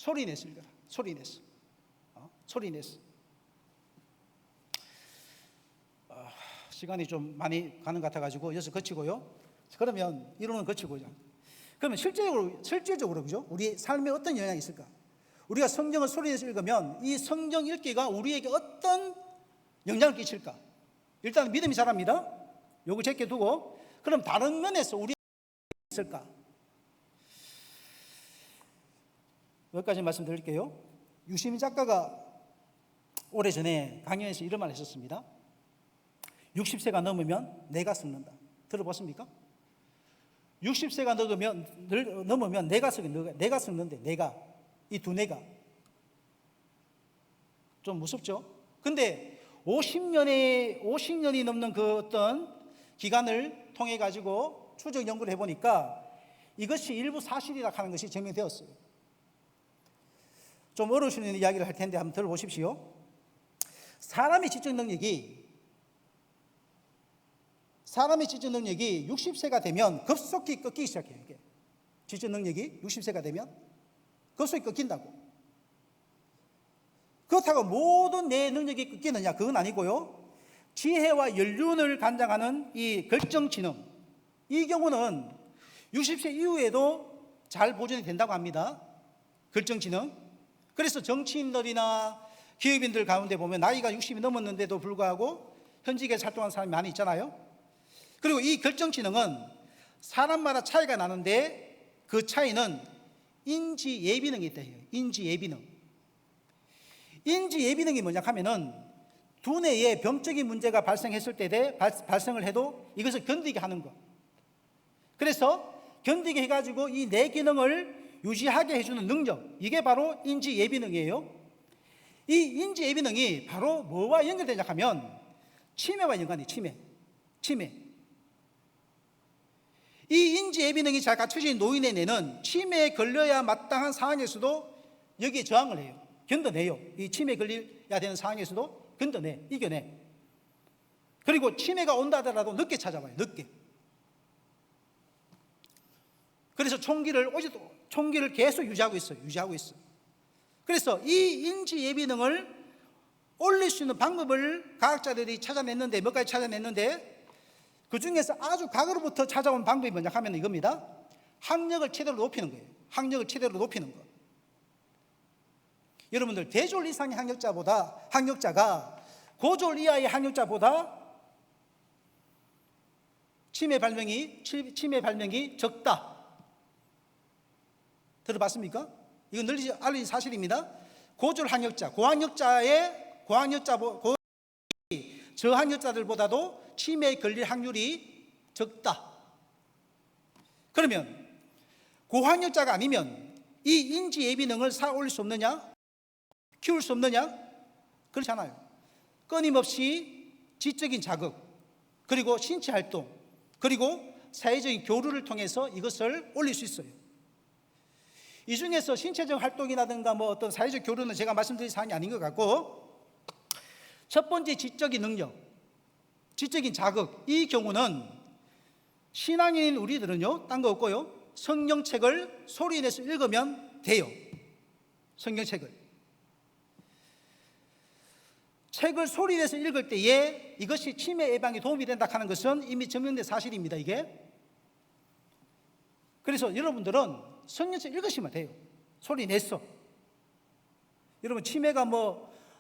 소리 내서 읽어라. 소리 내서. 소리 내서. 시간이 좀 많이 가는 것 같아가지고 여기서 거치고요. 그러면 이론은 거치고요. 그러면 실제적으로 그죠? 우리 삶에 어떤 영향이 있을까? 우리가 성경을 소리 내서 읽으면 이 성경 읽기가 우리에게 어떤 영향을 끼칠까? 일단 믿음이 자랍니다. 요거 제게 두고 그럼 다른 면에서 우리에게 있을까? 여기까지 말씀드릴게요. 유시민 작가가 오래전에 강연에서 이런 말을 했었습니다. 60세가 넘으면 내가 썩는다. 들어보십니까? 60세가 넘으면 내가 썩는데 내가 이 두 내가 좀 무섭죠? 근데 50년이 넘는 그 어떤 기간을 통해 가지고 추적 연구를 해보니까 이것이 일부 사실이라 하는 것이 증명되었어요. 좀 어려우시는 이야기를 할 텐데 한번 들어보십시오. 사람의 지적 능력이 60세가 되면 급속히 꺾이기 시작해요. 이게. 지적 능력이 60세가 되면 급속히 꺾인다고. 그렇다고 모든 내 능력이 꺾이느냐? 그건 아니고요. 지혜와 연륜을 관장하는 이 결정지능, 이 경우는 60세 이후에도 잘 보존이 된다고 합니다. 결정지능. 그래서 정치인들이나 기업인들 가운데 보면 나이가 60이 넘었는데도 불구하고 현직에서 활동하는 사람이 많이 있잖아요. 그리고 이 결정지능은 사람마다 차이가 나는데 그 차이는 인지예비능이 있다 해요. 인지예비능. 인지예비능이 뭐냐 하면은 두뇌에 병적인 문제가 발생했을 때 발생을 해도 이것을 견디게 하는 것. 그래서 견디게 해가지고 이 뇌 기능을 유지하게 해주는 능력, 이게 바로 인지예비능이에요. 이 인지예비능이 바로 뭐와 연결되냐 하면 치매와 연관이 치매. 이 인지예비능이 잘 갖춰진 노인의 뇌는 치매에 걸려야 마땅한 상황에서도 여기에 저항을 해요. 견뎌내요. 이 치매에 걸려야 되는 상황에서도 이겨내. 그리고 치매가 온다 하더라도 늦게 찾아와요. 늦게. 그래서 총기를 계속 유지하고 있어요. 그래서 이 인지예비능을 올릴 수 있는 방법을 과학자들이 찾아냈는데 몇 가지 찾아냈는데 그 중에서 아주 과거로부터 찾아온 방법이 뭐냐 하면 이겁니다. 학력을 최대로 높이는 거예요. 학력을 최대로 높이는 것. 여러분들 대졸 이상의 학력자가 고졸 이하의 학력자보다 치매 발명이 적다. 들어봤습니까? 이건 널리 알려진 사실입니다. 고졸 학력자, 저학력자들보다도 치매에 걸릴 확률이 적다. 그러면 고학력자가 아니면 이 인지예비능을 쌓아 올릴 수 없느냐? 키울 수 없느냐? 그렇잖아요. 끊임없이 지적인 자극, 그리고 신체 활동, 그리고 사회적인 교류를 통해서 이것을 올릴 수 있어요. 이 중에서 신체적 활동이라든가 어떤 사회적 교류는 제가 말씀드릴 사항이 아닌 것 같고, 첫 번째 지적인 능력, 지적인 자극, 이 경우는 신앙인인 우리들은요, 딴 거 없고요, 성경책을 소리 내서 읽으면 돼요. 책을 소리 내서 읽을 때에 이것이 치매 예방에 도움이 된다 하는 것은 이미 증명된 사실입니다. 이게. 그래서 여러분들은 성경책 읽으시면 돼요. 소리 내서. 여러분 치매가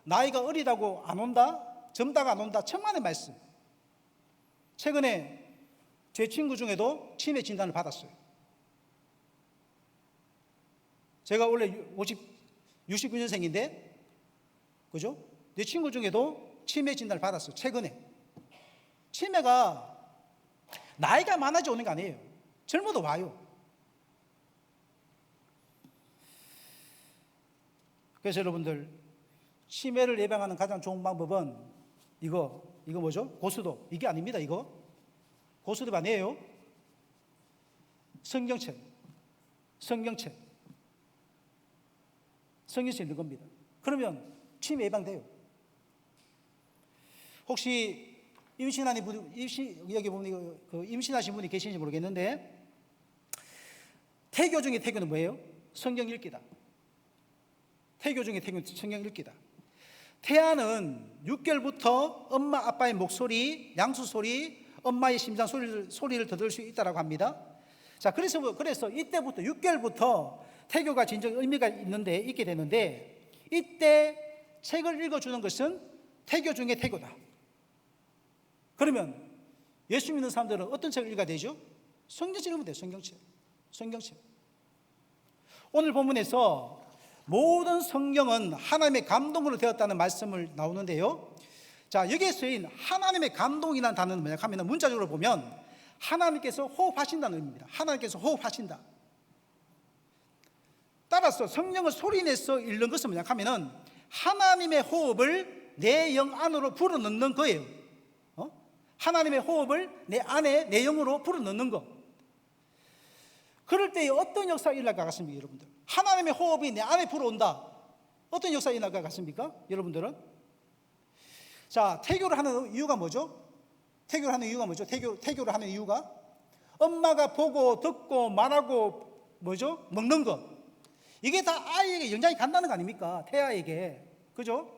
나이가 어리다고 안 온다? 젊다가 안 온다? 천만의 말씀. 최근에 제 친구 중에도 치매 진단을 받았어요. 제가 원래 69년생인데 그죠? 내 친구 중에도 치매 진단을 받았어요. 최근에. 치매가 나이가 많아져 오는 거 아니에요. 젊어도 와요. 그래서 여러분들 치매를 예방하는 가장 좋은 방법은 이거 뭐죠? 고수도. 이게 아닙니다. 이거 고수도 아니에요. 성경책 읽는 겁니다. 그러면 치매 예방돼요. 혹시 여기 보면 임신하신 분이 계신지 모르겠는데 태교 중에 태교는 뭐예요? 성경 읽기다. 태교 중에 태교 성경 읽기다. 태아는 6개월부터 엄마 아빠의 목소리, 양수 소리, 엄마의 심장 소리를 들을 수 있다고 합니다. 자, 그래서 이때부터 6개월부터 태교가 진정 의미가 있게 되는데, 이때 책을 읽어주는 것은 태교 중에 태교다. 그러면 예수 믿는 사람들은 어떤 책을 읽어야 되죠? 성경책 읽으면 돼요. 성경책. 오늘 본문에서 모든 성경은 하나님의 감동으로 되었다는 말씀을 나오는데요. 자, 여기에 쓰인 하나님의 감동이라는 단어는 뭐냐 하면 문자적으로 보면 하나님께서 호흡하신다는 의미입니다. 하나님께서 호흡하신다. 따라서 성령을 소리내서 읽는 것은 뭐냐 하면 하나님의 호흡을 내 영 안으로 불어넣는 거예요. 하나님의 호흡을 내 안에 내 영으로 불어넣는 것. 그럴 때 어떤 역사가 일어날 것 같습니까, 여러분들? 하나님의 호흡이 내 안에 불어온다. 어떤 역사가 일어날 것 같습니까, 여러분들은? 자, 태교를 하는 이유가 뭐죠? 태교를 하는 이유가 엄마가 보고 듣고 말하고 뭐죠? 먹는 것. 이게 다 아이에게 영향이 간다는 거 아닙니까? 태아에게. 그죠?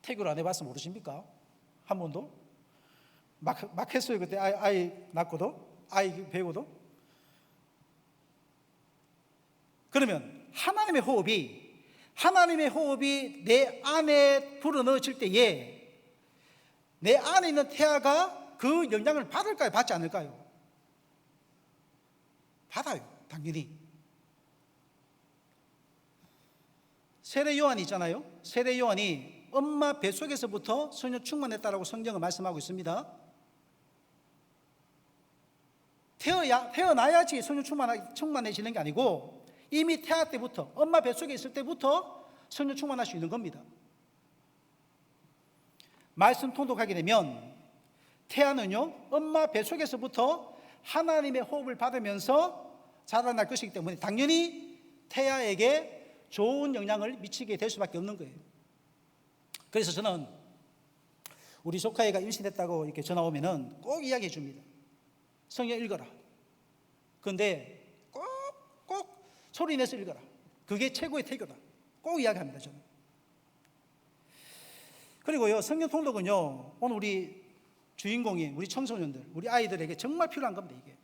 태교를 안 해봤으면 모르십니까? 한 번도? 막 했어요. 그때 아이 낳고도, 아이 배우고도. 그러면 하나님의 호흡이 내 안에 불어넣어질 때에 내 안에 있는 태아가 그 영향을 받을까요? 받지 않을까요? 받아요. 당연히. 세례 요한이 있잖아요. 세례 요한이 엄마 뱃속에서부터 성령 충만했다라고 성경은 말씀하고 있습니다. 태어나야지 성령 충만해지는 게 아니고 이미 태아 때부터, 엄마 뱃속에 있을 때부터 성령 충만할 수 있는 겁니다. 말씀 통독하게 되면 태아는요, 엄마 뱃속에서부터 하나님의 호흡을 받으면서 자라날 것이기 때문에 당연히 태아에게 좋은 영향을 미치게 될 수밖에 없는 거예요. 그래서 저는 우리 조카애가 임신했다고 이렇게 전화 오면은 꼭 이야기해 줍니다. 성경 읽어라. 그런데 꼭 소리 내서 읽어라. 그게 최고의 태교다. 꼭 이야기합니다, 저는. 그리고요, 성경 통독은요, 오늘 우리 주인공이 우리 청소년들, 우리 아이들에게 정말 필요한 겁니다, 이게.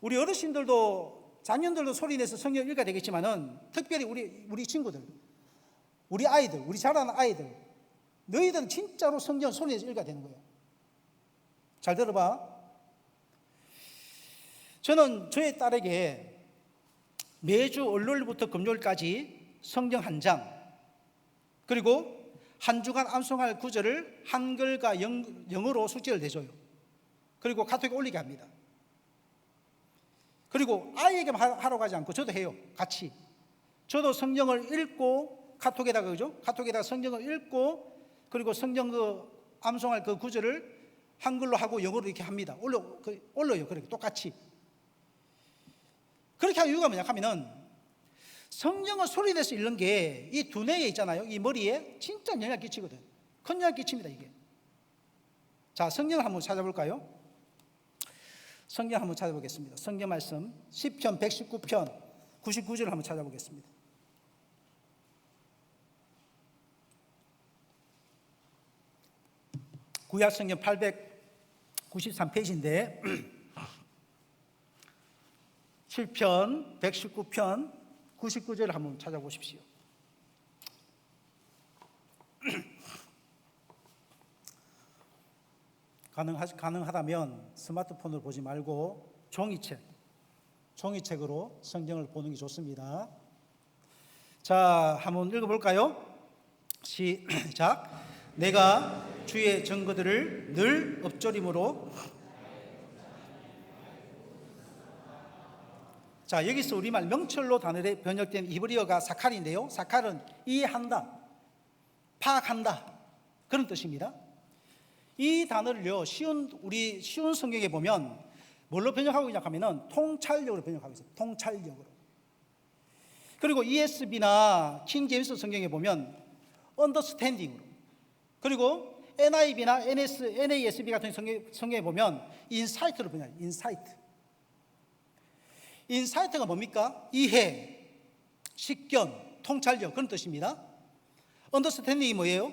우리 어르신들도, 자녀들도 소리 내서 성경 읽어야 되겠지만은 특별히 우리 친구들, 우리 아이들, 우리 자라는 아이들, 너희들은 진짜로 성경 소리 내서 읽어야 되는 거예요. 잘 들어봐. 저는 저의 딸에게 매주 월요일부터 금요일까지 성경 한 장, 그리고 한 주간 암송할 구절을 한글과 영어로 숙제를 내줘요. 그리고 카톡에 올리게 합니다. 그리고 아이에게만 하러 가지 않고 저도 해요. 같이. 저도 성경을 읽고 카톡에다가, 그죠? 카톡에다가 성경을 읽고, 그리고 성경 암송할 그 구절을 한글로 하고 영어로 이렇게 합니다. 올려요. 그렇게 똑같이. 그렇게 한 이유가 뭐냐 하면은 성경을 소리내서 읽는 게 이 두뇌에 있잖아요. 이 머리에 진짜 영향을 끼치거든. 큰 영향을 끼칩니다, 이게. 자, 성경을 한번 찾아볼까요? 성경 한번 찾아보겠습니다. 성경 말씀 시편 119편 99절을 한번 찾아보겠습니다. 구약 성경 893페이지인데 시편 119편 99절을 한번 찾아보십시오. 가능하다면 스마트폰을 보지 말고 종이책으로 성경을 보는 게 좋습니다. 자, 한번 읽어볼까요? 시작. 내가 주의 증거들을 늘 엎조림으로. 자, 여기서 우리말 명철로 단어에 번역된 히브리어가 사칼인데요. 사칼은 이해한다, 파악한다, 그런 뜻입니다. 이 단어를요, 쉬운 성경에 보면 뭘로 번역하고 있냐 하면은 통찰력으로 번역하고 있어요. 통찰력으로. 그리고 ESV나 킹 제임스 성경에 보면 understanding으로. 그리고 NIV나 NASB 같은 성경에 보면 insight로 번역해요. insight가 뭡니까? 이해, 식견, 통찰력 그런 뜻입니다. 언더스탠딩이 뭐예요?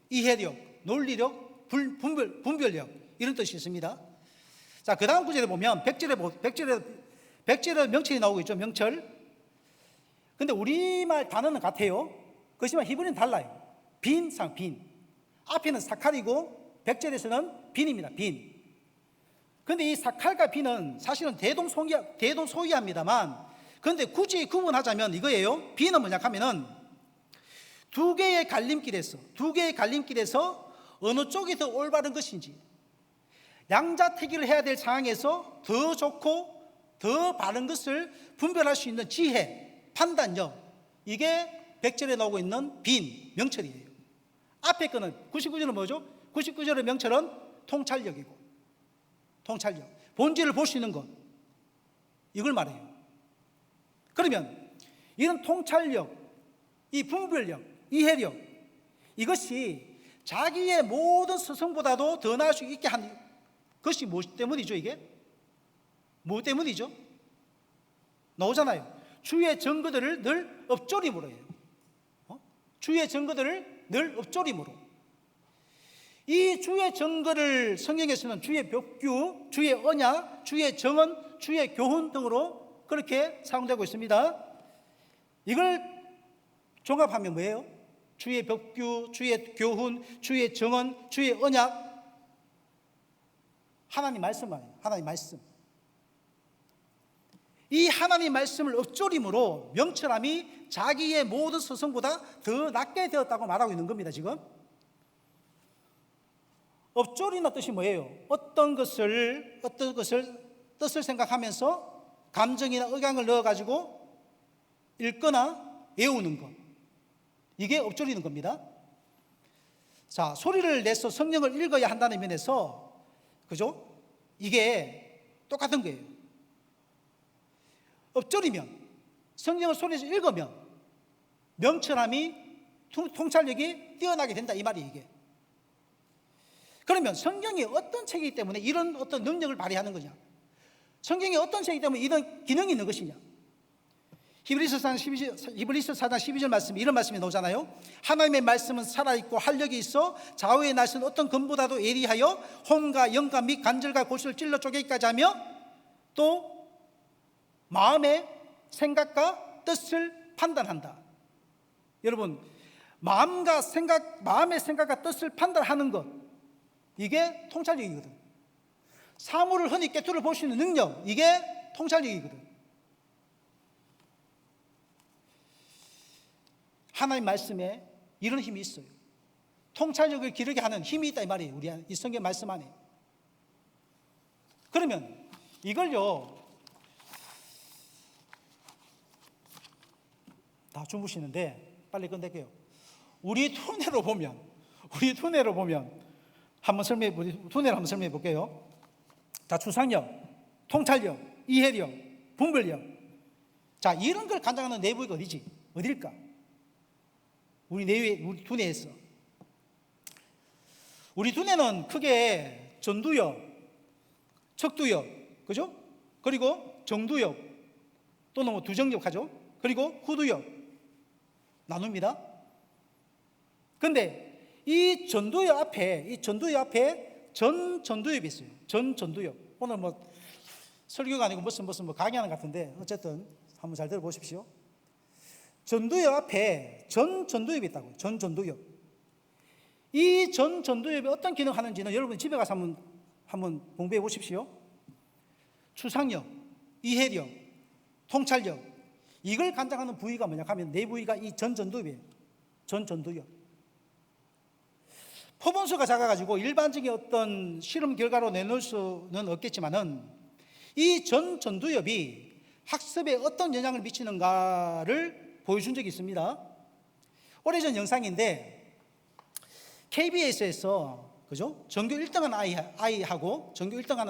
이해력, 논리력, 분별력 이런 뜻이 있습니다. 자, 그 다음 구절에 보면 백절의 명철이 나오고 있죠. 명철. 근데 우리말 단어는 같아요. 그렇지만 히브리는 달라요. 빈. 앞에는 사칼이고 백절에서는 빈입니다. 빈. 근데 이 사칼과 빈은 사실은 대동소이합니다만, 그런데 굳이 구분하자면 이거예요. 빈은 뭐냐 하면은 두 개의 갈림길에서 어느 쪽이 더 올바른 것인지, 양자택일을 해야 될 상황에서 더 좋고 더 바른 것을 분별할 수 있는 지혜, 판단력, 이게 백절에 나오고 있는 빈, 명철이에요. 앞에 거는 99절은 뭐죠? 99절의 명철은 통찰력이고, 통찰력, 본질을 볼 수 있는 것, 이걸 말해요. 그러면 이런 통찰력, 이 분별력, 이해력, 이것이 자기의 모든 스승보다도 더 나을 수 있게 한 것이 무엇 때문이죠? 이게 뭐 때문이죠? 나오잖아요. 주의 증거들을 늘 엎조림으로 해요. 주의 증거들을 늘 엎조림으로. 이 주의 증거를 성경에서는 주의 벽규, 주의 언약, 주의 정언, 주의 교훈 등으로 그렇게 사용되고 있습니다. 이걸 종합하면 뭐예요? 주의 벽규, 주의 교훈, 주의 정언, 주의 언약, 하나님 말씀 아니에요. 하나님 말씀. 이 하나님 말씀을 엎조림으로 명철함이 자기의 모든 스승보다 더 낫게 되었다고 말하고 있는 겁니다. 지금 엎조리는 뜻이 뭐예요? 어떤 것을 뜻을 생각하면서 감정이나 억양을 넣어가지고 읽거나 외우는 것, 이게 엎조리는 겁니다. 자, 소리를 내서 성경을 읽어야 한다는 면에서, 그죠? 이게 똑같은 거예요. 엎조리면, 성경을 소리에서 읽으면 명철함이, 통찰력이 뛰어나게 된다, 이 말이 이게. 그러면 성경이 어떤 책이기 때문에 이런 어떤 능력을 발휘하는 거냐? 성경이 어떤 책이기 때문에 이런 기능이 있는 것이냐? 히브리서 4장 12절 말씀, 이런 말씀이 나오잖아요. 하나님의 말씀은 살아있고 활력이 있어 좌우의 날선 어떤 검보다도 예리하여 혼과 영과 및 관절과 골수를 찔러 쪼개기까지 하며 또 마음의 생각과 뜻을 판단한다. 여러분, 마음의 생각과 뜻을 판단하는 것, 이게 통찰력이거든. 사물을 흔히 꿰뚫어 볼 수 있는 능력, 이게 통찰력이거든. 하나님 말씀에 이런 힘이 있어요. 통찰력을 기르게 하는 힘이 있다, 이 말이에요. 우리 이 성경 말씀 안에. 그러면 이걸요, 다 주무시는데 빨리 끝낼게요. 우리 두뇌로 보면 두뇌로 한번 설명해 볼게요. 자, 추상력, 통찰력, 이해력, 분별력. 자, 이런 걸 관장하는 내부가 어딜까? 우리 두뇌에서. 우리 두뇌는 크게 전두엽, 척두엽, 그죠? 그리고 정두엽, 또는 뭐 두정엽 하죠. 그리고 후두엽 나눕니다. 근데 이 전두엽 앞에 전두엽이 있어요. 전두엽. 오늘 뭐 설교가 아니고 무슨 강의하는 것 같은데 어쨌든 한번 잘 들어보십시오. 전두엽 앞에 전두엽이 있다고요. 전두엽. 이 전두엽이 어떤 기능을 하는지는 여러분 집에 가서 한번 공부해 보십시오. 추상력, 이해력, 통찰력, 이걸 관장하는 부위가 뭐냐 하면 네 부위가 이 전두엽이에요. 전두엽. 포본수가 작아가지고 일반적인 어떤 실험 결과로 내놓을 수는 없겠지만은 이 전두엽이 학습에 어떤 영향을 미치는가를 보여준 적이 있습니다. 오래전 영상인데 KBS에서, 그죠? 전교 1등하는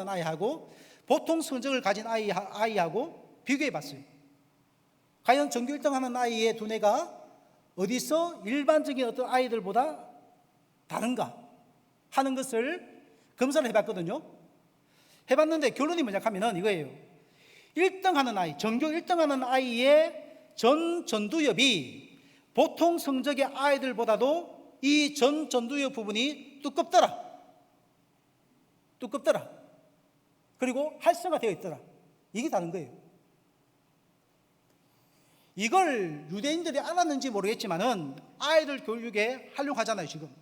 아이하고 보통 성적을 가진 아이하고 비교해 봤어요. 과연 전교 1등하는 아이의 두뇌가 어디서 일반적인 어떤 아이들보다 다른가 하는 것을 검사를 해봤거든요. 해봤는데 결론이 뭐냐 하면은 이거예요. 1등하는 아이, 전교 1등하는 아이의 전 전두엽이 보통 성적의 아이들보다도 이 전 전두엽 부분이 두껍더라. 그리고 활성화되어 있더라. 이게 다른 거예요. 이걸 유대인들이 알았는지 모르겠지만은 아이들 교육에 활용하잖아요, 지금.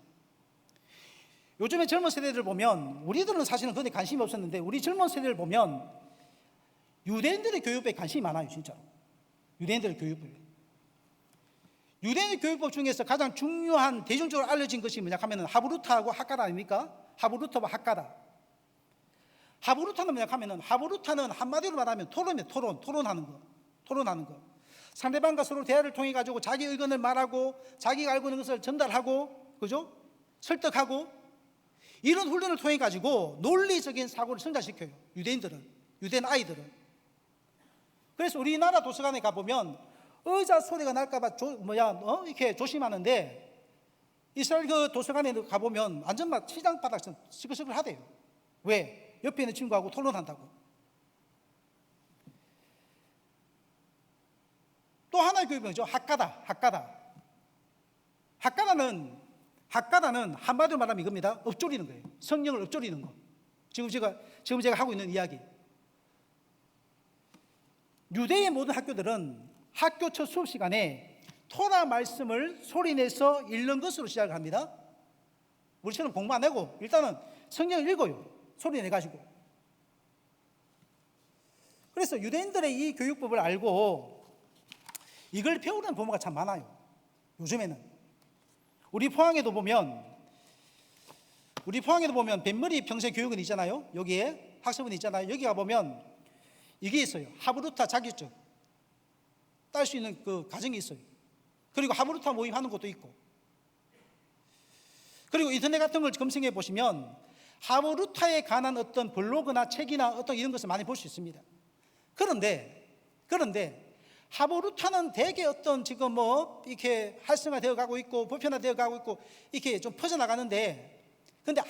요즘에 젊은 세대들 보면, 우리들은 사실은 그런데 관심이 없었는데, 우리 젊은 세대를 보면 유대인들의 교육에 관심이 많아요, 진짜. 유대인들의 교육을. 유대인 교육법 중에서 가장 중요한, 대중적으로 알려진 것이 뭐냐 하면 하브루타하고 학가다 아닙니까? 하브루타와 학가다. 하브루타는 뭐냐 하면, 하브루타는 한마디로 말하면 토론이에요. 토론하는 거. 상대방과 서로 대화를 통해 가지고 자기 의견을 말하고 자기가 알고 있는 것을 전달하고, 그죠? 설득하고, 이런 훈련을 통해 가지고 논리적인 사고를 성장시켜요. 유대인 아이들은. 그래서 우리나라 도서관에 가보면 의자 소리가 날까봐 이렇게 조심하는데, 이스라엘 그 도서관에 가보면 완전 막 시장 바닥처럼 시끌시끌하대요. 왜? 옆에 있는 친구하고 토론한다고. 또 하나의 교육은 뭐죠? 학가다는 한마디로 말하면 이겁니다. 읊조리는 거예요. 성령을 읊조리는 거. 지금 제가 하고 있는 이야기. 유대의 모든 학교들은 학교 첫 수업 시간에 토라 말씀을 소리내서 읽는 것으로 시작을 합니다. 우리처럼 공부 안 하고 일단은 성경을 읽어요. 소리내가지고. 그래서 유대인들의 이 교육법을 알고 이걸 배우는 부모가 참 많아요. 요즘에는. 우리 포항에도 보면 뱃머리 평생 교육은 있잖아요. 여기에 학습은 있잖아요. 여기 가보면 이게 있어요. 하브루타 자격증 딸 수 있는 그 과정이 있어요. 그리고 하브루타 모임하는 것도 있고. 그리고 인터넷 같은 걸 검색해 보시면 하브루타에 관한 어떤 블로그나 책이나 어떤 이런 것을 많이 볼 수 있습니다. 그런데 하브루타는 대개 어떤 지금 이렇게 활성화되어 가고 있고 보편화되어 가고 있고 이렇게 좀 퍼져나가는데, 근데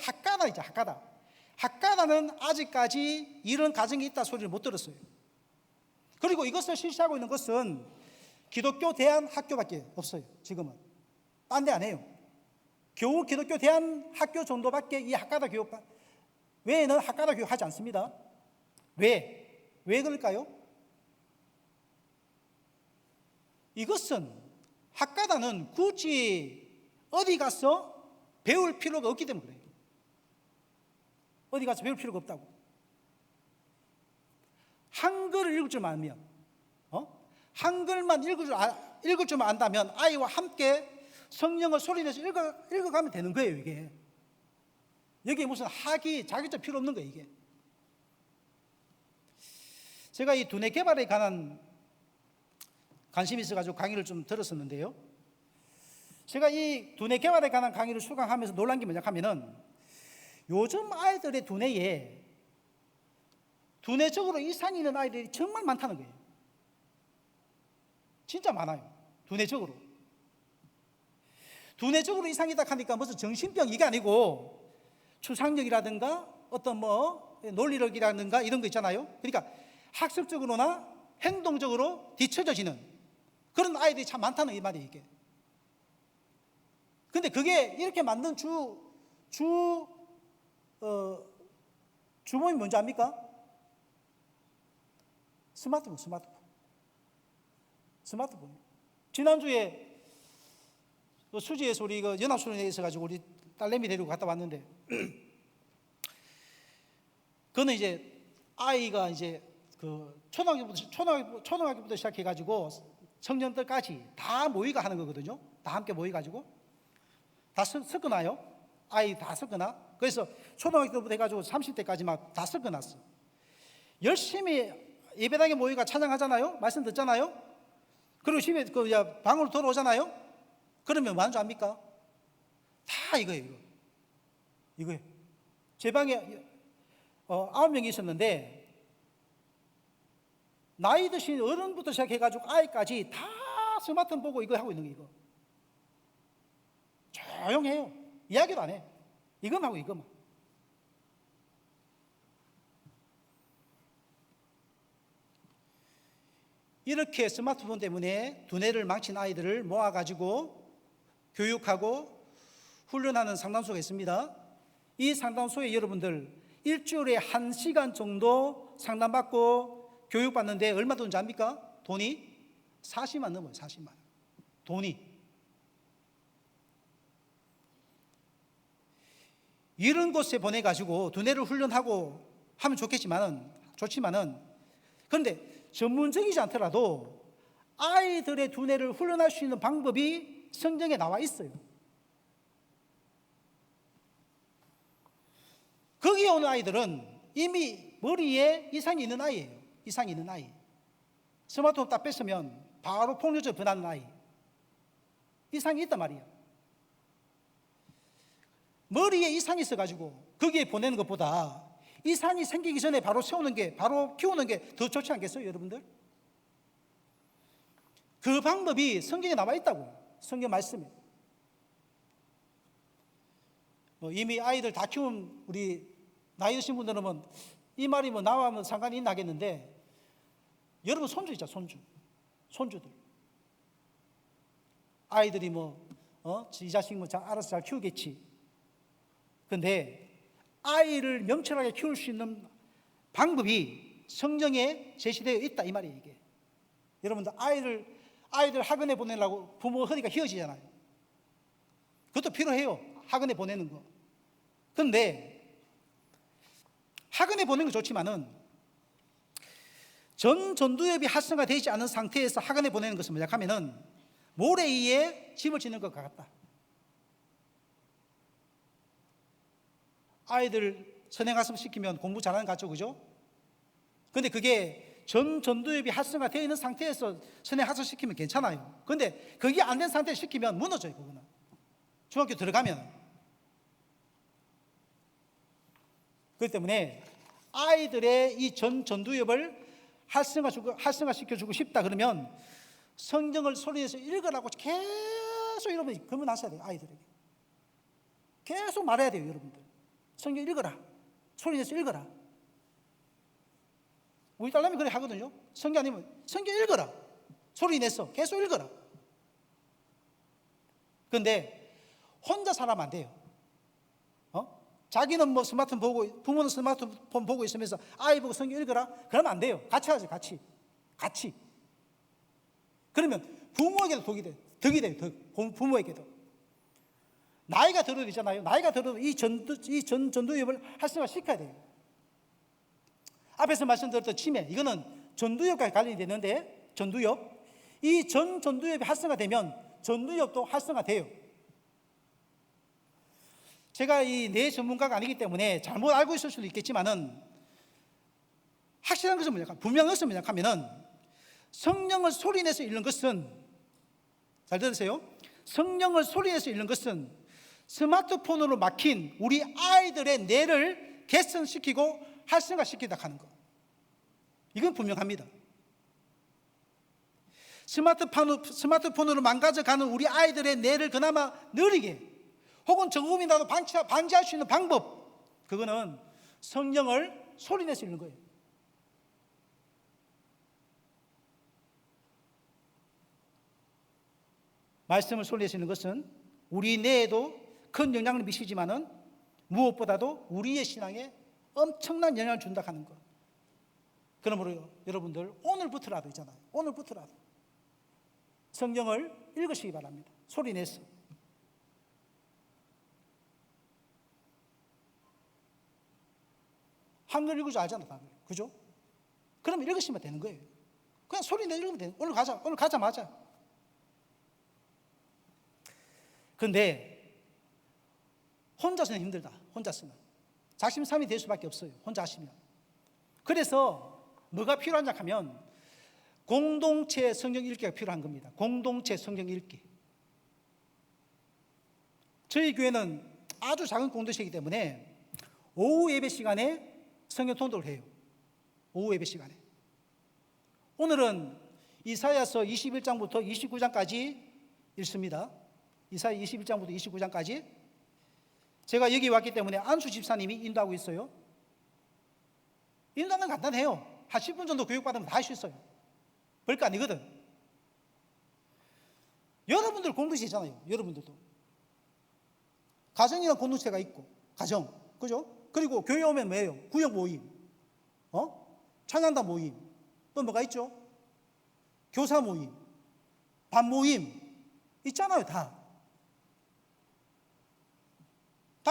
학가다는 아직까지 이런 과정이 있다 소리를 못 들었어요. 그리고 이것을 실시하고 있는 것은 기독교 대안학교밖에 없어요. 지금은 딴 데 안 해요. 겨우 기독교 대안학교 정도밖에 이 학가다 교육 외에는 학가다 교육 하지 않습니다. 왜 그럴까요? 이것은 학가다는 굳이 어디 가서 배울 필요가 없기 때문에 그래요. 어디 가서 배울 필요가 없다고. 한글을 읽을 줄만 알면, 한글만 읽을 줄만 안다면 아이와 함께 성령을 소리내서 읽어가면 되는 거예요, 이게. 여기에 무슨 학위, 자격증 필요 없는 거예요, 이게. 제가 이 두뇌 개발에 관한 관심이 있어가지고 강의를 좀 들었었는데요. 제가 이 두뇌 개발에 관한 강의를 수강하면서 놀란 게 뭐냐 하면은, 요즘 아이들의 두뇌에 두뇌적으로 이상이 있는 아이들이 정말 많다는 거예요. 진짜 많아요. 두뇌적으로 이상이다 하니까 무슨 정신병 이게 아니고 추상력이라든가 어떤 논리력이라든가 이런 거 있잖아요. 그러니까 학습적으로나 행동적으로 뒤처져지는 그런 아이들이 참 많다는 이 말이에요, 이게. 근데 그게 이렇게 만든 주범이 뭔지 압니까? 스마트폰. 지난주에 수지에서 우리 연합수련회에 있어가지고 우리 딸내미 데리고 갔다 왔는데, 그거는 이제 아이가 이제 그 초등학교부터 시작해가지고 청년들까지 다 모이가 하는 거거든요. 다 함께 모여가지고 다 섞어놔요. 아이 다 섞어놔. 그래서 초등학교부터 해가지고 30대까지 막 다 섞어놨어. 열심히 예배당에 모이가 찬양하잖아요. 말씀 듣잖아요. 그리고 집에 방으로 돌아오잖아요. 그러면 뭐 하는 줄 압니까? 다 이거예요. 제 방에 9명이 있었는데 나이 드신 어른부터 시작해가지고 아이까지 다 스마트폰 보고 이거 하고 있는 거. 이거 조용해요. 이야기도 안 해. 이것만 하고 이것만. 이렇게 스마트폰 때문에 두뇌를 망친 아이들을 모아가지고 교육하고 훈련하는 상담소가 있습니다. 이 상담소에 여러분들 일주일에 1시간 정도 상담받고 교육받는데 얼마 돈 잡니까? 돈이 40만 넘어요. 40만. 돈이. 이런 곳에 보내가지고 두뇌를 훈련하고 하면 좋지만은 그런데 전문적이지 않더라도 아이들의 두뇌를 훈련할 수 있는 방법이 성경에 나와 있어요. 거기에 오는 아이들은 이미 머리에 이상이 있는 아이예요. 이상이 있는 아이. 스마트폰 딱 뺐으면 바로 폭력적으로 변하는 아이. 이상이 있단 말이야. 머리에 이상이 있어가지고 거기에 보내는 것보다 이상이 생기기 전에 바로 세우는 게, 바로 키우는 게 더 좋지 않겠어요, 여러분들? 그 방법이 성경에 나와 있다고. 성경 말씀에. 이미 아이들 다 키운 우리 나이 드신 분들은 이 말이 나와 상관이 나겠는데, 여러분 손주 있죠, 손주들. 아이들이 이 자식 알아서 잘 키우겠지. 근데 아이를 명철하게 키울 수 있는 방법이 성경에 제시되어 있다, 이 말이에요, 이게. 여러분들 아이들 학원에 보내려고 부모 허리가 휘어지잖아요. 그것도 필요해요, 학원에 보내는 거. 그런데 학원에 보내는 거 좋지만은 전두엽이 활성화되지 않은 상태에서 학원에 보내는 것은 뭐냐 하면은 모래 위에 집을 짓는 것과 같다. 아이들 선행학습 시키면 공부 잘하는 것 같죠, 그죠? 근데 그게 전두엽이 활성화되어 있는 상태에서 선행학습 시키면 괜찮아요. 근데 그게 안 된 상태에서 시키면 무너져요, 그거는. 중학교 들어가면. 그렇기 때문에 아이들의 이 전두엽을 활성화시켜주고 싶다 그러면 성경을 소리내서 읽으라고 계속 여러분이 금연하셔야 돼요, 아이들에게. 계속 말해야 돼요, 여러분들. 성경 읽어라. 소리내서 읽어라. 우리 딸내미 그래 하거든요. 성경 아니면 성경 읽어라. 소리내서 계속 읽어라. 그런데 혼자 살아면 안 돼요. 자기는 스마트폰 보고, 부모는 스마트폰 보고 있으면서 아이 보고 성경 읽어라? 그러면 안 돼요. 같이 하죠, 같이. 그러면 부모에게도 덕이 돼요, 부모에게도. 나이가 들어도 있잖아요. 나이가 들어도 이 전두엽을 활성화 시켜야 돼요. 앞에서 말씀드렸던 치매, 이거는 전두엽과 관련이 되는데, 이 전두엽이 활성화되면 전두엽도 활성화돼요. 제가 이 뇌 전문가가 아니기 때문에 잘못 알고 있을 수도 있겠지만은 확실한 것은 뭐냐, 분명한 것은 뭐냐 하면은 성령을 소리내서 읽는 것은, 잘 들으세요. 성령을 소리내서 읽는 것은 스마트폰으로 막힌 우리 아이들의 뇌를 개선시키고 활성화시키다 하는 것. 이건 분명합니다. 스마트폰으로 망가져가는 우리 아이들의 뇌를 그나마 느리게 혹은 저금이라도 방지할 수 있는 방법, 그거는 성령을 소리내서 읽는 거예요. 말씀을 소리내서 읽는 것은 우리 뇌에도 큰 영향을 미치지만은 무엇보다도 우리의 신앙에 엄청난 영향을 준다 하는 것. 그러므로 여러분들 오늘부터라도 있잖아요. 오늘부터라도 성경을 읽으시기 바랍니다. 소리내서. 한글 읽을 줄 알잖아, 다들. 그죠? 그럼 읽으시면 되는 거예요. 그냥 소리내 읽으면 돼요. 오늘 가자마자. 근데 혼자서는 힘들다. 혼자서는 작심삼일이 될 수밖에 없어요, 혼자 하시면. 그래서 뭐가 필요하냐 하면 공동체 성경 읽기가 필요한 겁니다. 공동체 성경 읽기. 저희 교회는 아주 작은 공동체이기 때문에 오후 예배 시간에 성경 통독을 해요. 오후 예배 시간에. 오늘은 이사야서 21장부터 29장까지 읽습니다. 이사야 21장부터 29장까지. 제가 여기 왔기 때문에 안수 집사님이 인도하고 있어요. 인도하는 건 간단해요. 한 10분 정도 교육받으면 다 할 수 있어요. 별거 아니거든. 여러분들 공동체 있잖아요. 여러분들도 가정이라는 공동체가 있고, 가정, 그죠? 그리고 교회 오면 뭐예요? 구역 모임, 찬양단 모임, 또 뭐가 있죠? 교사 모임, 반 모임 있잖아요. 다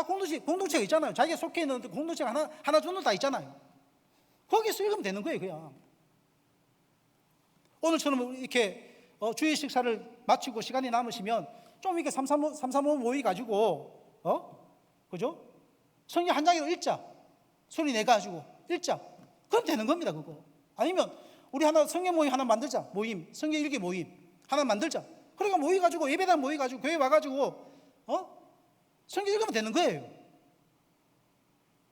공동체가 있잖아요. 자기가 속해 있는 공동체가 하나 정도 다 있잖아요. 거기서 읽으면 되는 거예요, 그냥. 오늘처럼 이렇게 주일 식사를 마치고 시간이 남으시면 좀 이렇게 삼삼오오 모여가지고, 그죠? 성경 한 장으로 읽자. 소리 내가지고 읽자. 그럼 되는 겁니다, 그거. 아니면 우리 성경 모임 하나 만들자. 모임, 성경 읽기 모임 하나 만들자. 그러니까 모여가지고 예배당 모여가지고 교회 와가지고 성경 읽으면 되는 거예요.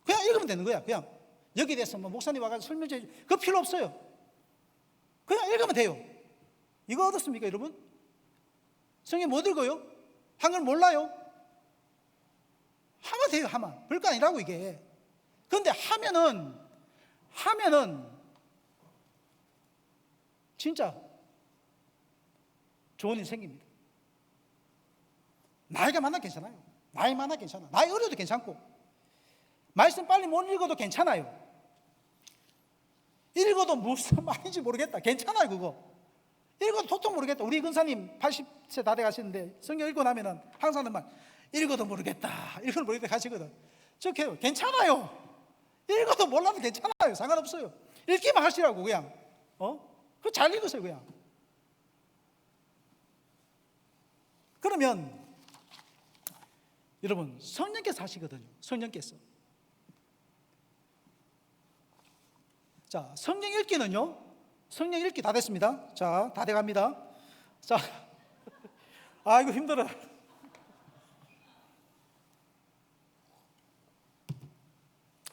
그냥 읽으면 되는 거야. 그냥 여기에 대해서 뭐 목사님 와가지고 설명해 주. 그거 필요 없어요. 그냥 읽으면 돼요. 이거 어떻습니까, 여러분? 성경 못 읽어요? 한글 몰라요? 하면 돼요. 하면 별거 아니라고 이게. 그런데 하면은 진짜 좋은 일 생깁니다. 나이가 많아 괜찮아요. 나이 많아 괜찮아. 나이 어려도 괜찮고, 말씀 빨리 못 읽어도 괜찮아요. 읽어도 무슨 말인지 모르겠다. 괜찮아요, 그거. 읽어도 도통 모르겠다. 우리 근사님 80세 다 돼 가시는데 성경 읽고 나면은 항상 하는 말, 읽어도 모르겠다. 읽어도 모르겠다 가시거든. 저게요. 괜찮아요. 읽어도 몰라도 괜찮아요. 상관없어요. 읽기만 하시라고, 그냥. 그거 잘 읽으세요, 그냥. 그러면 여러분, 성령께서 하시거든요. 성령께서. 자, 성경 읽기는요. 성경 읽기 다 됐습니다. 자, 다 돼갑니다. 자, 아이고 힘들어.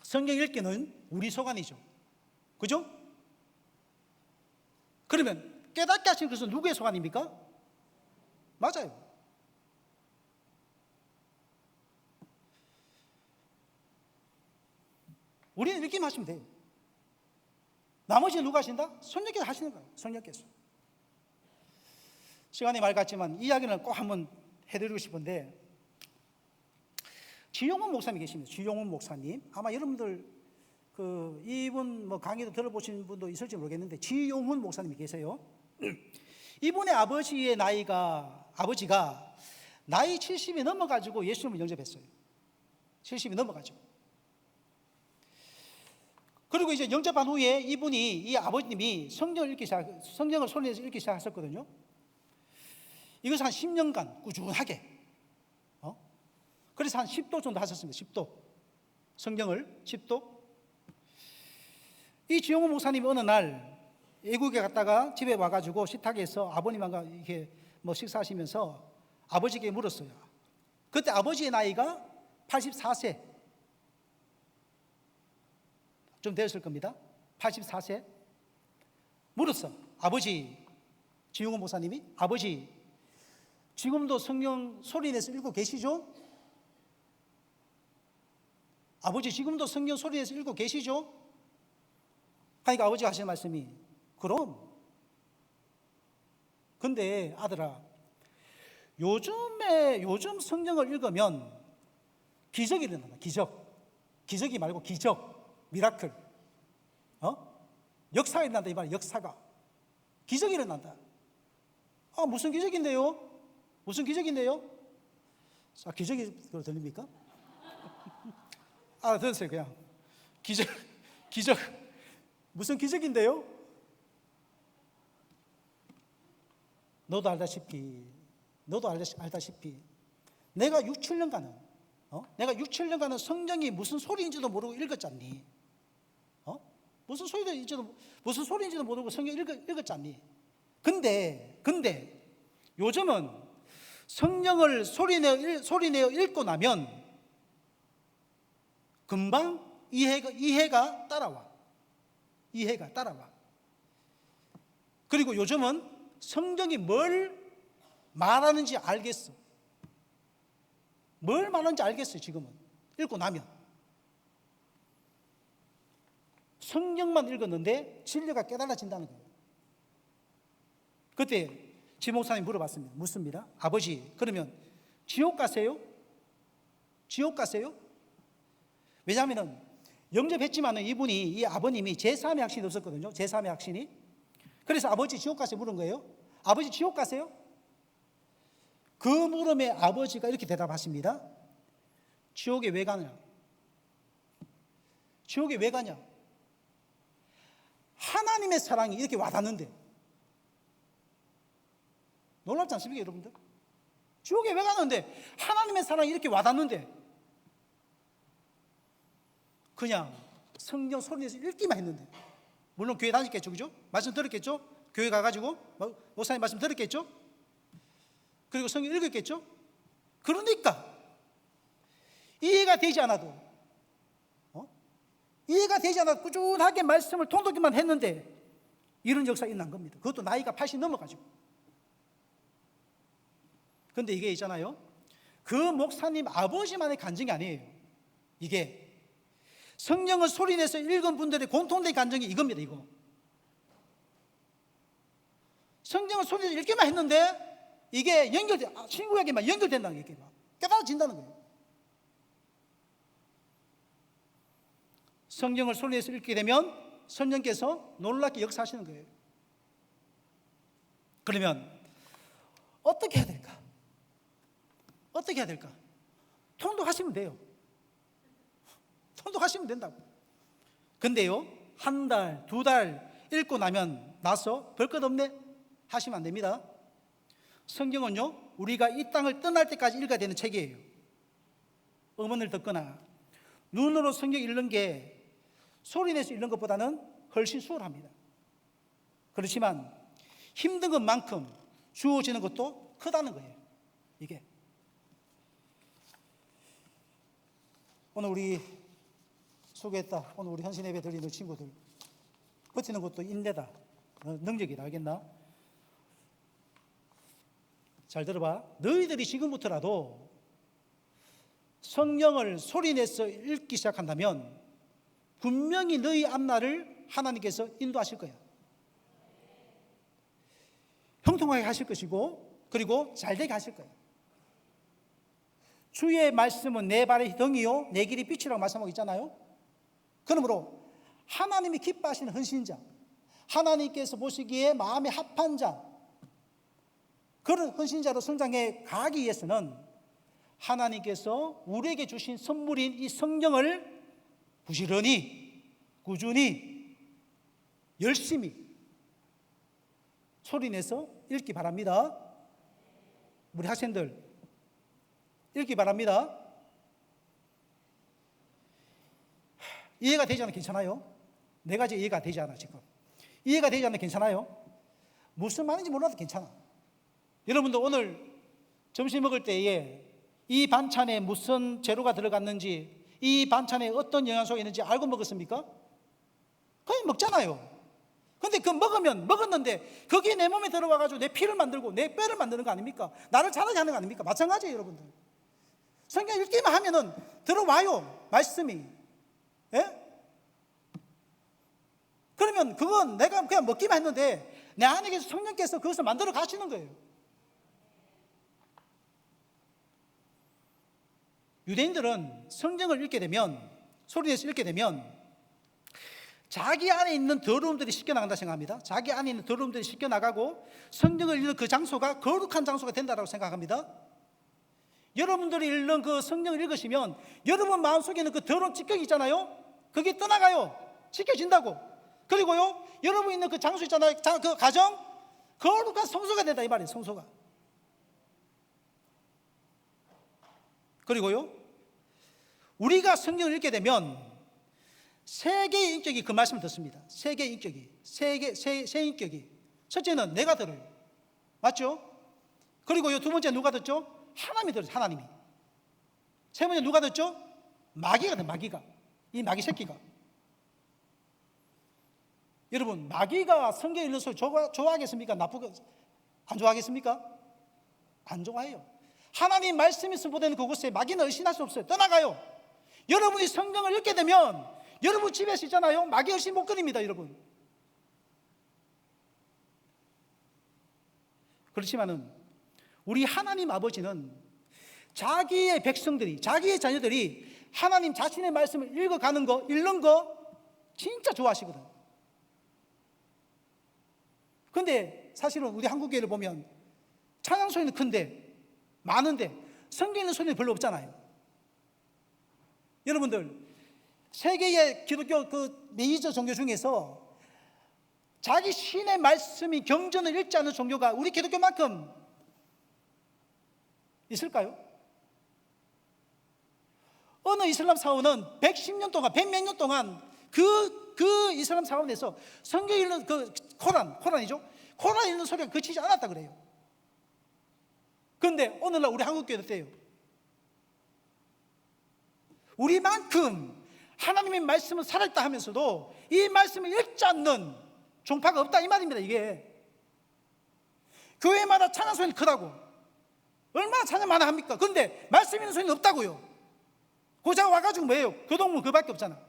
성경 읽기는 우리 소관이죠. 그죠? 그러면 깨닫게 하신 것은 누구의 소관입니까? 맞아요. 우리는 읽기만 하시면 돼요. 나머지는 누가 하신다? 성령께서 하시는 거예요. 성령께서. 시간이 많이 갔지만 이야기는 꼭 한번 해드리고 싶은데, 지용훈 목사님 계십니다. 지용훈 목사님. 아마 여러분들 이분 강의도 들어보신 분도 있을지 모르겠는데, 지용훈 목사님이 계세요. 이분의 아버지가 나이 70이 넘어가지고 예수님을 영접했어요. 70이 넘어가지고. 그리고 이제 영접한 후에 이 아버님이 성경을 손에서 읽기 시작했었거든요. 이것을 한 10년간 꾸준하게. 그래서 한 10도 정도 하셨습니다. 10도. 성경을 10도. 이 지용훈 목사님이 어느 날 외국에 갔다가 집에 와가지고 식탁에서 아버님과 이렇게 식사하시면서 아버지에게 물었어요. 그때 아버지의 나이가 84세. 좀 되었을 겁니다. 84세. 물었어. 아버지, 지용훈 목사님이, 아버지, 지금도 성경 소리내서 읽고 계시죠? 아버지, 지금도 성경 소리내서 읽고 계시죠? 하니까 아버지가 하시는 말씀이, 그럼. 근데 아들아, 요즘 성경을 읽으면 기적이 일어난다. 기적이 말고 기적. 미라클, 역사가 일어난다 이 말이야. 역사가, 기적이 일어난다. 무슨 기적인데요? 무슨 기적인데요? 기적이 들립니까? 들었어요. 그냥 기적 무슨 기적인데요? 너도 알다시피 내가 6, 7년간은 성경이 무슨 소리인지도 모르고 읽었잖니. 무슨 소리인지도 모르고 성경 읽었잖니. 근데 요즘은 성경을 소리내어 읽고 나면 금방 이해가 따라와. 그리고 요즘은 성경이 뭘 말하는지 알겠어. 뭘 말하는지 알겠어요. 지금은 읽고 나면. 성경만 읽었는데 진리가 깨달아진다는 거예요. 그때 지목사님 묻습니다. 아버지, 그러면 지옥 가세요? 지옥 가세요? 왜냐하면 영접했지만 이분이, 이 아버님이 제3의 확신이 없었거든요. 제3의 확신이. 그래서 아버지 지옥 가세요? 물은 거예요. 아버지 지옥 가세요? 그 물음에 아버지가 이렇게 대답하십니다. 지옥에 왜 가냐? 지옥에 왜 가냐? 하나님의 사랑이 이렇게 와닿는데. 놀랍지 않습니까, 여러분들? 지옥에 왜 가는데 하나님의 사랑이 이렇게 와닿는데 그냥 성경 소리내서 읽기만 했는데, 물론 교회 다녔겠죠, 그죠? 말씀 들었겠죠? 교회 가가지고 목사님 말씀 들었겠죠? 그리고 성경 읽었겠죠? 그러니까 이해가 되지 않아도 이해가 되지 않아도 꾸준하게 말씀을 통독기만 했는데 이런 역사가 일어난 겁니다. 그것도 나이가 80 넘어가지고. 그런데 이게 있잖아요, 그 목사님 아버지만의 간증이 아니에요. 이게 성령을 소리내서 읽은 분들의 공통된 간증이 이겁니다. 이거 성경을 소리내서 읽기만 했는데 이게 친구에게만 연결된다는 게 깨달아진다는 거예요. 성경을 소리내서 읽게 되면 성령께서 놀랍게 역사하시는 거예요. 그러면 어떻게 해야 될까? 어떻게 해야 될까? 통독하시면 돼요. 통독하시면 된다고. 근데요, 한 달, 두 달 읽고 나서 별 것 없네 하시면 안 됩니다. 성경은요, 우리가 이 땅을 떠날 때까지 읽어야 되는 책이에요. 음원을 듣거나 눈으로 성경 읽는 게 소리내서 읽는 것보다는 훨씬 수월합니다. 그렇지만 힘든 것만큼 주어지는 것도 크다는 거예요. 이게 오늘 우리 소개했다, 오늘 우리 현신 예배 드리는 친구들 버티는 것도 인내다, 능력이다. 알겠나? 잘 들어봐. 너희들이 지금부터라도 성경을 소리내서 읽기 시작한다면 분명히 너희 앞날을 하나님께서 인도하실 거야. 형통하게 하실 것이고, 그리고 잘되게 하실 거야. 주의 말씀은 내 발의 등이요 내 길이 빛이라고 말씀하고 있잖아요. 그러므로 하나님이 기뻐하시는 헌신자, 하나님께서 보시기에 마음에 합한 자, 그런 헌신자로 성장해 가기 위해서는 하나님께서 우리에게 주신 선물인 이 성경을 부지런히, 꾸준히, 열심히 소리내서 읽기 바랍니다. 우리 학생들 읽기 바랍니다. 이해가 되지 않아 괜찮아요? 네 가지 이해가 되지 않아 지금. 이해가 되지 않아 괜찮아요? 무슨 말인지 몰라도 괜찮아. 여러분들 오늘 점심 먹을 때에 이 반찬에 무슨 재료가 들어갔는지, 이 반찬에 어떤 영양소가 있는지 알고 먹었습니까? 그냥 먹잖아요. 근데 그 먹었는데 거기에 내 몸에 들어와가지고 내 피를 만들고 내 뼈를 만드는 거 아닙니까? 나를 자라게 하는 거 아닙니까? 마찬가지예요, 여러분들. 성경 읽기만 하면은 들어와요, 말씀이. 예? 그러면 그건 내가 그냥 먹기만 했는데 내 안에 성령께서 그것을 만들어 가시는 거예요. 유대인들은 성경을 읽게 되면, 소리내서 읽게 되면 자기 안에 있는 더러움들이 씻겨나간다 생각합니다. 자기 안에 있는 더러움들이 씻겨나가고 성경을 읽는 그 장소가 거룩한 장소가 된다고 생각합니다. 여러분들이 읽는 그 성경을 읽으시면 여러분 마음속에 있는 그 더러운 찌꺼기 있잖아요, 그게 떠나가요. 씻겨진다고. 그리고요, 여러분 있는 그 장소 있잖아요, 그 가정, 거룩한 성소가 된다 이 말이에요. 성소가. 그리고요, 우리가 성경을 읽게 되면 세 개의 인격이 그 말씀을 듣습니다. 세 개의 인격이, 세 인격이. 첫째는 내가 들어요. 맞죠? 그리고요, 두 번째 누가 듣죠? 하나님이 들어요. 하나님이. 세 번째 누가 듣죠? 마귀가 들어요. 마귀가. 이 마귀 새끼가. 여러분, 마귀가 성경 읽는 소리 좋아하겠습니까? 나쁘게 안 좋아하겠습니까? 안 좋아해요. 하나님 말씀이 선포되는 그곳에 마귀는 의심할 수 없어요. 떠나가요. 여러분이 성경을 읽게 되면 여러분 집에서 있잖아요, 마귀 의심 못 그립니다. 여러분, 그렇지만은 우리 하나님 아버지는 자기의 백성들이, 자기의 자녀들이 하나님 자신의 말씀을 읽어가는 거, 읽는 거 진짜 좋아하시거든. 근데 사실은 우리 한국교회를 보면 찬양 소리는 큰데, 많은데 성경 읽는 소리는 별로 없잖아요. 여러분들, 세계의 기독교 그 메이저 종교 중에서 자기 신의 말씀이 경전을 읽지 않는 종교가 우리 기독교만큼 있을까요? 어느 이슬람 사원은 110년 동안, 100몇 년 동안 그 이슬람 사원에서 성경 읽는 그 코란이죠? 코란 읽는 소리가 그치지 않았다 그래요. 그런데 오늘날 우리 한국교회도 어때요? 우리만큼 하나님의 말씀은 살아있다 하면서도 이 말씀을 읽지 않는 종파가 없다 이 말입니다. 이게 교회마다 찬양 소리는 크다고, 얼마나 찬양 많아 합니까? 그런데 말씀 있는 소리는 없다고요. 고자가 와가지고 뭐예요? 교동문 그밖에 없잖아.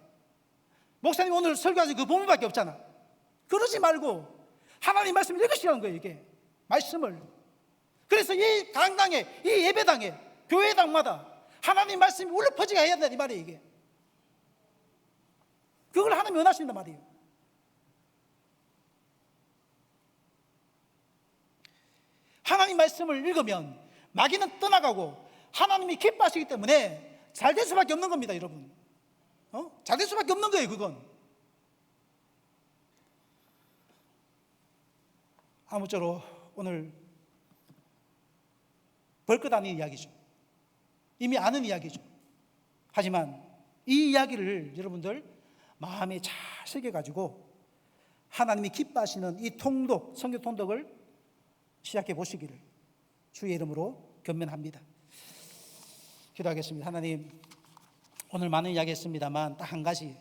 목사님 오늘 설교하신 그 본문밖에 없잖아. 그러지 말고 하나님 말씀을 읽으시라는 거예요. 이게 말씀을. 그래서 이 강당에, 이 예배당에, 교회당마다 하나님 말씀이 울려 퍼지게 해야 된다 이 말이에요. 이게 그걸 하나님이 원하신단 말이에요. 하나님 말씀을 읽으면 마귀는 떠나가고 하나님이 기뻐하시기 때문에 잘 될 수밖에 없는 겁니다, 여러분. 잘 될 수밖에 없는 거예요, 그건. 아무쪼록 오늘 벌것 아닌 이야기죠. 이미 아는 이야기죠. 하지만 이 이야기를 여러분들 마음에 잘 새겨가지고 하나님이 기뻐하시는 이 통독, 성경 통독을 시작해 보시기를 주의 이름으로 권면합니다. 기도하겠습니다. 하나님, 오늘 많은 이야기 했습니다만 딱 한 가지